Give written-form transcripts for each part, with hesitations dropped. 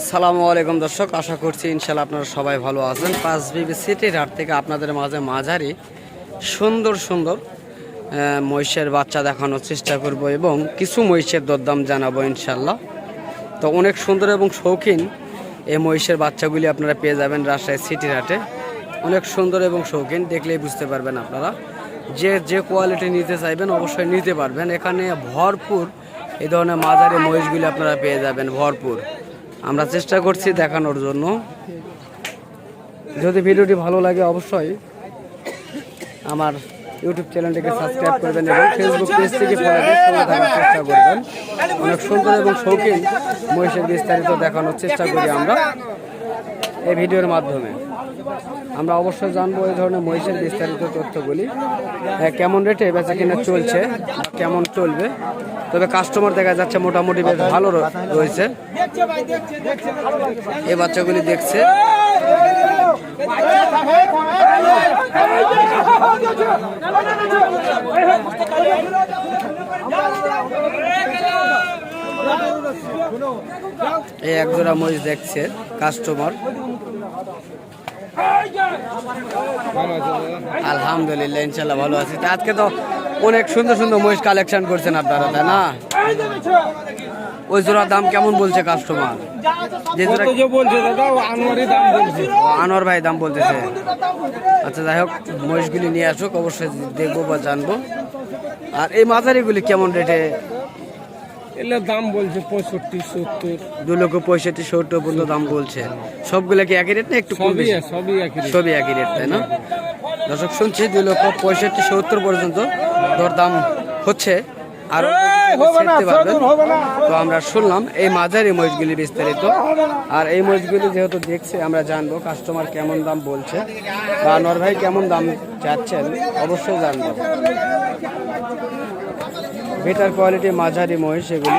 সালামু আলাইকুম দর্শক, আশা করছি ইনশাল্লাহ আপনারা সবাই ভালো আছেন। পাঁচবিবি সিটির হাট থেকে আপনাদের মাঝে মাঝারি সুন্দর সুন্দর মহিষের বাচ্চা দেখানোর চেষ্টা করব এবং কিছু মহিষের দরদাম জানাবো ইনশাল্লাহ। তো অনেক সুন্দর এবং শৌখিন এই মহিষের বাচ্চাগুলি আপনারা পেয়ে যাবেন রাজশাহী সিটির হাটে। অনেক সুন্দর এবং শৌখিন, দেখলেই বুঝতে পারবেন আপনারা। যে কোয়ালিটি নিতে চাইবেন অবশ্যই নিতে পারবেন। এখানে ভরপুর এই ধরনের মাঝারি মহিষগুলি আপনারা পেয়ে যাবেন ভরপুর। আমরা চেষ্টা করছি দেখানোর জন্য। যদি ভিডিওটি ভালো লাগে অবশ্যই আমার ইউটিউব চ্যানেলটিকে সাবস্ক্রাইব করবেন এবং ফেসবুক পেজ থেকে ফলো দিয়ে সঙ্গে থাকার চেষ্টা করবেন। অনেক সুন্দর এবং শৌখিন মহিষের বিস্তারিত দেখানোর চেষ্টা করি আমরা এই ভিডিওর মাধ্যমে। আমরা অবশ্যই জানবো এই ধরনের মহিষের বিস্তারিত তথ্যগুলি, কেমন রেটে বেচা কিনা চলছে, কেমন চলবে। তবে কাস্টমার দেখা যাচ্ছে মোটামুটি বেশ ভালো রয়েছে। এই বাচ্চাগুলি দেখছে। এই একজোড়া মহিষ দেখছে কাস্টমার। আলহামদুলিল্লাহ ইনশাল্লাহ ভালো আছি। আজকে তো অনেক সুন্দর সুন্দর মহিষ কালেকশন করছেন আপনারা, তাই না? ওই জোড়ার দাম কেমন বলছে কাস্টমার? যে জোড়া বলছে আনোয়ার ভাই দাম বলতেছে। আচ্ছা যাই হোক, মহিষগুলি নিয়ে আসুক, অবশ্যই দেখবো বা জানবো। আর এই মাঝারিগুলি কেমন রেটে? এগুলোর দাম বলছে 65-70, 2,65,70 পর্যন্ত দাম বলছে। সবগুলো কি একই রেট না একটু কম বেশি? সবই একই রেট, তাই না? দর্শক শুনছি 2,65,70 পর্যন্ত দরদাম হচ্ছে। আর তো আমরা শুনলাম এই মাঝারি মহিষগুলি বিস্তারিত। আর এই মহিষগুলি যেহেতু দেখছে, আমরা জানবো কাস্টমার কেমন দাম বলছে বা আনোয়ার ভাই কেমন দাম চাচ্ছেন অবশ্যই জানবো। বেটার কোয়ালিটি মাঝারি মহিষ এগুলি।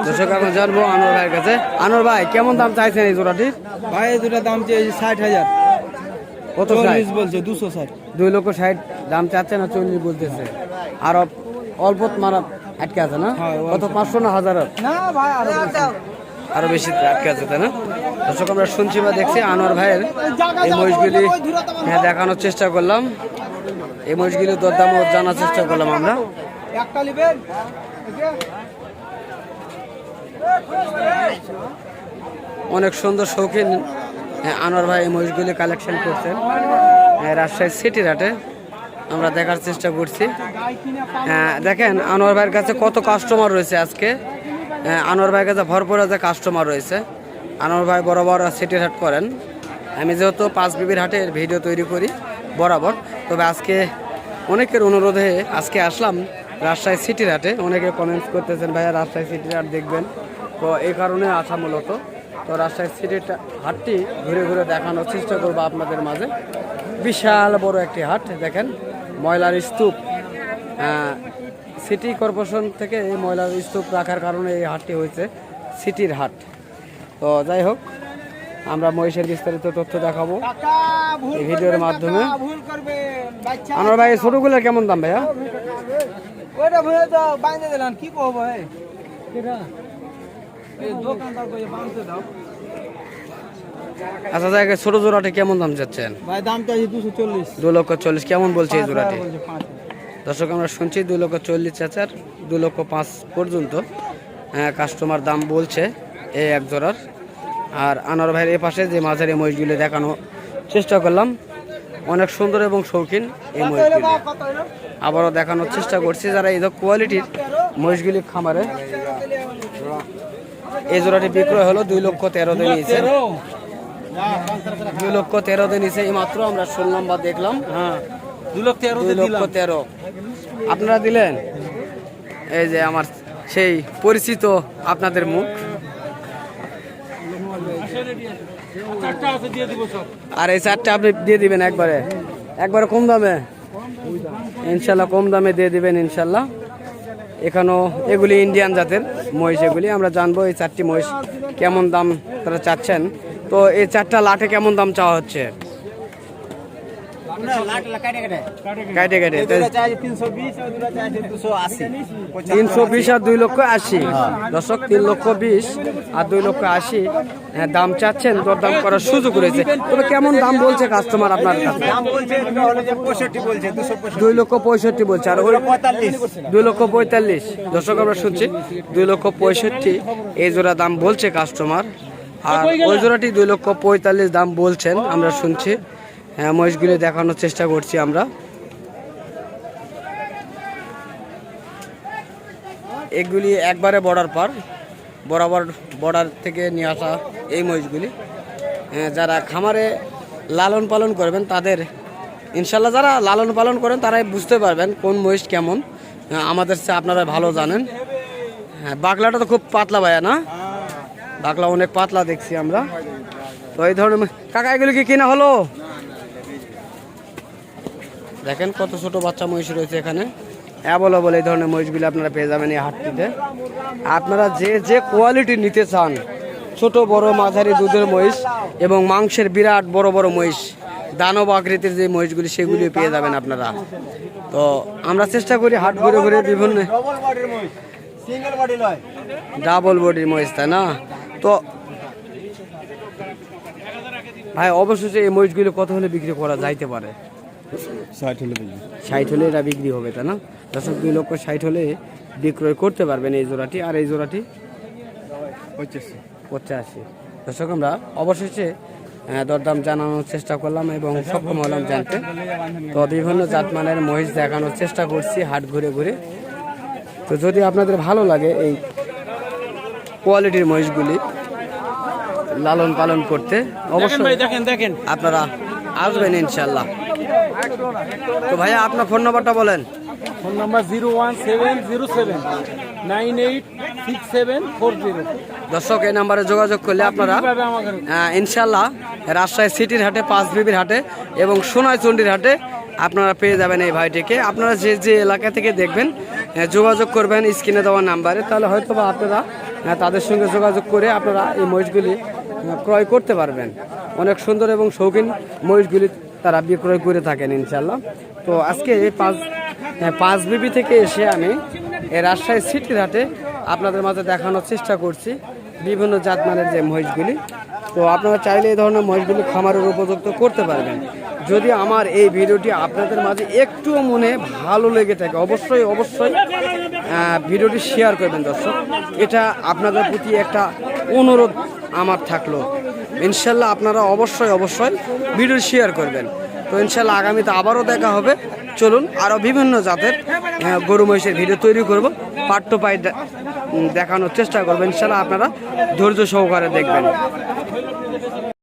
দর্শক আমরা জানবো আনোয়ার ভাইয়ের কাছে। আনোয়ার ভাই কেমন দাম চাইছেন এই জোড়াটির? ভাই এই দুটা দাম চেয়েছি 60,000। কত বলছে? 260। 2,60,000 দাম চাচ্ছে না, 40 বলতেছে। আর অল্প মারা আটকে আছে না? কত 500 না 1000? না ভাই আরো বেশি আটকে আছে, তাই না? দর্শক আমরা শুনছি বা দেখছি আনোয়ার ভাইয়ের এই মহিষগুলি দেখানোর চেষ্টা করলাম। এই মহিষগুলির দরদাম জানার চেষ্টা করলাম আমরা। অনেক সুন্দর শৌখিন আনোয়ার ভাই এই মহিষগুলি কালেকশন করছেন রাজশাহী সিটির হাটে। আমরা দেখার চেষ্টা করছি। দেখেন আনোয়ার ভাইয়ের কাছে কত কাস্টমার রয়েছে আজকে। আনোয়ার ভাইয়ের কাছে ভরপুর আছে কাস্টমার রয়েছে। আনোয়ার ভাই বরাবর সিটির হাট করেন। আমি যেহেতু পাঁচবিবির হাটের ভিডিও তৈরি করি বরাবর, তবে আজকে অনেকের অনুরোধে আজকে আসলাম রাজশাহী সিটির হাটে। অনেকে কমেন্টস করতেছেন ভাইয়া রাজশাহী সিটির হাট দেখবেন, তো এই কারণে আসা মূলত। তো রাজশাহী সিটির হাটটি ঘুরে ঘুরে দেখানোর চেষ্টা করবো আপনাদের মাঝে। বিশাল বড় একটি হাট। দেখেন ময়লার স্তূপ, সিটি কর্পোরেশন থেকে এই ময়লার স্তূপ রাখার কারণে এই হাটটি হয়েছে সিটির হাট। তো যাই হোক, আমরা মহিষের বিস্তারিত তথ্য দেখাবো এই ভিডিওর মাধ্যমে। আনোয়ার ভাই ছোটগুলো কেমন দাম ভাইয়া? আচ্ছা জায়গায় ছোট জোড়াটি কেমন দাম চাচ্ছেন? ভাই দাম চাইছি 240। 2,40,000 কেমন বলছে এই জোড়াটি? দর্শক আমরা শুনছি 2,40,000 চাচার 2,05,000 পর্যন্ত কাস্টমার দাম বলছে এই এক জোড়ার। আর আনোয়ার ভাইয়ের এই পাশে যে মাঝারি মহিষগুলি দেখানো চেষ্টা করলাম, অনেক সুন্দর এবং শৌখিন এই মহিষগুলি আবারও দেখানোর চেষ্টা করছি। যারা এই কোয়ালিটির মহিষগুলি খামারে, এই জোড়াটি বিক্রয় হলো 2,13,000 দিয়ে নিয়েছে। 2,13,000 দিয়ে নিয়েছে এই মাত্র আমরা শুনলাম বা দেখলাম। হ্যাঁ 2,13,000 আপনারা দিলেন। এই যে আমার সেই পরিচিত আপনাদের মুখ। আর এই চারটা আপনি দিয়ে দিবেন একবারে একবারে কম দামে, ইনশাল্লাহ কম দামে দিয়ে দিবেন ইনশাল্লাহ। এখানেও এগুলি ইন্ডিয়ান জাতের মহিষ, এগুলি আমরা জানবো এই চারটি মহিষ কেমন দাম তারা চাচ্ছেন। তো এই চারটা লাটে কেমন দাম চাওয়া হচ্ছে? কাটে কাটে 320 আর 2,80,000। দর্শক 3,20,000 আর 2,80,000 দাম চাচ্ছেন, দরদাম করার সুযোগ রয়েছে। তবে কেমন দাম বলছে কাস্টমার আপনার কাছে? 2,65,000 বলছে, আর ওই 2,45,000। দর্শক আমরা শুনছি 2,65,000 এই জোড়া দাম বলছে কাস্টমার, আর ওই জোড়াটি 2,45,000 দাম বলছেন আমরা শুনছি। হ্যাঁ, মহিষগুলি দেখানোর চেষ্টা করছি আমরা। এগুলি একবারে বরাবর বর্ডার থেকে নিয়ে আসা এই মহিষগুলি। যারা খামারে লালন পালন করবেন তাদের ইনশাল্লাহ, যারা লালন পালন করেন তারাই বুঝতে পারবেন কোন মহিষ কেমন। আমাদের চেয়ে আপনারা ভালো জানেন। হ্যাঁ, বাগলাটা তো খুব পাতলা ভাইয়া না? বাগলা অনেক পাতলা দেখছি আমরা। তো এই ধরনের কাকা এগুলি কি কেনা হলো? দেখেন কত ছোট বাচ্চা মহিষ রয়েছে এখানে। অ্যাভেলেবল এই ধরনের মহিষগুলি আপনারা পেয়ে যাবেন এই হাটটিতে। আপনারা যে কোয়ালিটি নিতে চান, ছোট বড় মাঝারি দুধের মহিষ এবং মাংসের বিরাট বড় বড় মহিষ, দানব আকৃতির যে মহিষগুলি সেগুলি পেয়ে যাবেন আপনারা। তো আমরা চেষ্টা করি হাট ঘুরে ঘুরে বিভিন্ন ডাবল বডির মহিষ, তাই না? তো ভাই অবশ্যই এই মহিষগুলি কত হলে বিক্রি করা যাইতে পারে? 60 হলে এটা বিক্রি হবে, তাই না? দর্শক 2,60,000 হলে বিক্রয় করতে পারবেন এই জোড়াটি। আর এই জোড়াটি 85। দর্শক আমরা অবশেষে দরদাম জানানোর চেষ্টা করলাম এবং সক্ষম হলাম জানতে। তো বিভিন্ন জাতমানের মহিষ দেখানোর চেষ্টা করছি হাট ঘুরে ঘুরে। তো যদি আপনাদের ভালো লাগে এই কোয়ালিটির মহিষগুলি লালন পালন করতে, অবশ্যই দেখেন আপনারা আসবেন ইনশাল্লাহ। তো ভাইয়া আপনার ফোন নাম্বারটা বলেন। Phone number 01707067440। দর্শক এই নাম্বারে যোগাযোগ করলে আপনারা ইনশাল্লাহ রাজশাহী সিটির হাটে, পাঁচবিবির হাটে এবং সোনাইচন্ডির হাটে আপনারা পেয়ে যাবেন এই ভাইটিকে। আপনারা যে এলাকা থেকে দেখবেন যোগাযোগ করবেন স্ক্রিনে দেওয়া নাম্বারে, তাহলে হয়তো বা আপনারা তাদের সঙ্গে যোগাযোগ করে আপনারা এই মহিষগুলি ক্রয় করতে পারবেন। অনেক সুন্দর এবং শৌখিন মহিষগুলি তারা বিক্রয় করে থাকেন ইনশাল্লাহ। তো আজকে এই পাঁচবিবি থেকে এসে আমি এই রাজশাহী সিটির হাটে আপনাদের মাঝে দেখানোর চেষ্টা করছি বিভিন্ন জাতমানের যে মহিষগুলি। তো আপনারা চাইলে এই ধরনের মহিষগুলি খামারের উপযুক্ত করতে পারবেন। যদি আমার এই ভিডিওটি আপনাদের মাঝে একটুও মনে ভালো লেগে থাকে, অবশ্যই ভিডিওটি শেয়ার করবেন দর্শক। এটা আপনাদের প্রতি একটা অনুরোধ আমার থাকলো। ইনশাল্লাহ আপনারা অবশ্যই ভিডিও শেয়ার করবেন। তো ইনশাল্লাহ আগামীতে আবারও দেখা হবে। চলুন আরও বিভিন্ন জাতের গরু মহিষের ভিডিও তৈরি করব, পার্ট টু পার্ট দেখানোর চেষ্টা করবেন। ইনশাল্লাহ আপনারা ধৈর্য সহকারে দেখবেন।